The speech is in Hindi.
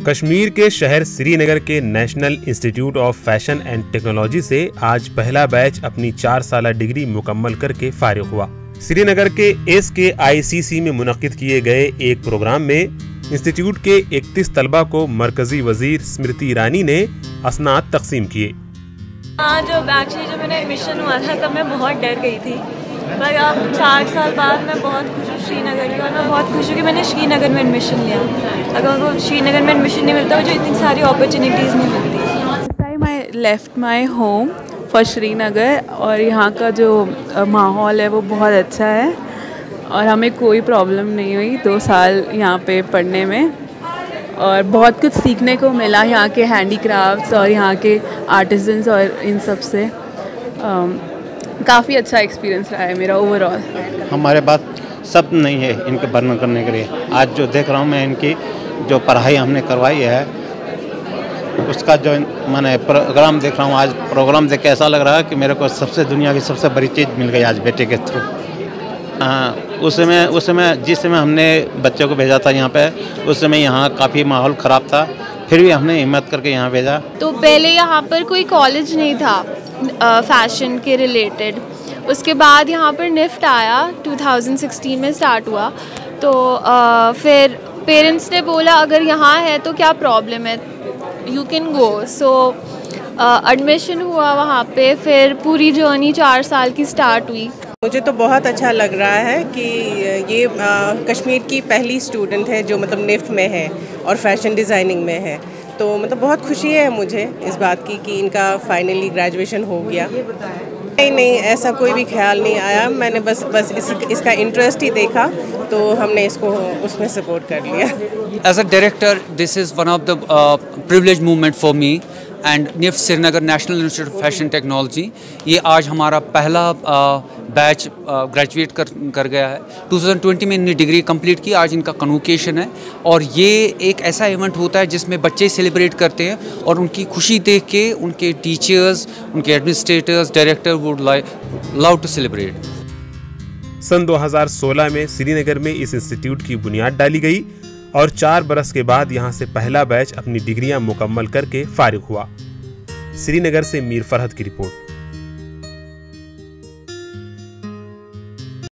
कश्मीर के शहर श्रीनगर के national Institute of fashion and technology से आज पहला बैच अपनी 4 साला डिग्री मुकम्मल करके फारिग हुआ। श्रीनगर के SKICC में मुनक्किद किए गए एक प्रोग्राम में इंस्टीट्यूट के 31 तलबा को मरकजी वजीर स्मृति ईरानी ने असनाद तकसीम किए। जब मैंने एडमिशन हुआ था तब मैं बहुत डर गई थी, पर अब 4 साल बाद मैं बहुत खुश हूँ श्रीनगर की, और मैं बहुत खुश हूँ कि मैंने श्रीनगर में एडमिशन लिया। अगर वो श्रीनगर में एडमिशन नहीं मिलता मुझे इतनी सारी अपॉर्चुनिटीज़ नहीं मिलती। Time I left my home for Srinagar और यहाँ का जो माहौल है वो बहुत अच्छा है और हमें कोई प्रॉब्लम नहीं हुई 2 साल यहाँ पे पढ़ने में, और बहुत कुछ सीखने को मिला यहाँ के हैंडीक्राफ्ट्स और यहाँ के आर्टिजन्स और इन सब से। काफ़ी अच्छा एक्सपीरियंस रहा है मेरा ओवरऑल। हमारे पास सब नहीं है इनके वर्णन करने के लिए। आज जो देख रहा हूँ मैं, इनकी जो पढ़ाई हमने करवाई है उसका जो मैंने प्रोग्राम देख रहा हूँ, आज प्रोग्राम देख के ऐसा लग रहा है कि मेरे को सबसे दुनिया की सबसे बड़ी चीज़ मिल गई आज बेटे के थ्रू। उस समय जिस समय हमने बच्चों को भेजा था यहाँ पे, उस समय यहाँ काफ़ी माहौल ख़राब था, फिर भी हमने हिम्मत करके यहाँ भेजा। तो पहले यहाँ पर कोई कॉलेज नहीं था फैशन के रिलेटेड, उसके बाद यहाँ पर निफ्ट आया 2016 में स्टार्ट हुआ। तो फिर पेरेंट्स ने बोला अगर यहाँ है तो क्या प्रॉब्लम है, you can go. So admission हुआ वहाँ पे, फिर पूरी जर्नी 4 साल की स्टार्ट हुई। मुझे तो बहुत अच्छा लग रहा है कि ये कश्मीर की पहली स्टूडेंट है जो मतलब निफ्ट में है और फैशन डिज़ाइनिंग में है। तो मतलब बहुत खुशी है मुझे इस बात की कि इनका फाइनली ग्रेजुएशन हो गया। नहीं, ऐसा कोई भी ख्याल नहीं आया, मैंने बस इसका इंटरेस्ट ही देखा तो हमने इसको उसमें सपोर्ट कर लिया। As a director this is one of the privilege movement for me and NIFT Srinagar National Institute of Fashion Technology. ये आज हमारा पहला बैच ग्रेजुएट कर गया है। 2020 में इन्होंने डिग्री कंप्लीट की, आज इनका कन्वोकेशन है और ये एक ऐसा इवेंट होता है जिसमें बच्चे सेलिब्रेट करते हैं और उनकी खुशी देख के उनके टीचर्स, उनके administrators, director would love to celebrate. सन 2016 में श्रीनगर में इस इंस्टीट्यूट की बुनियाद डाली गई और 4 बरस के बाद यहाँ से पहला बैच अपनी डिग्रियां मुकम्मल करके फारिग हुआ। श्रीनगर से मीर फरहत की रिपोर्ट।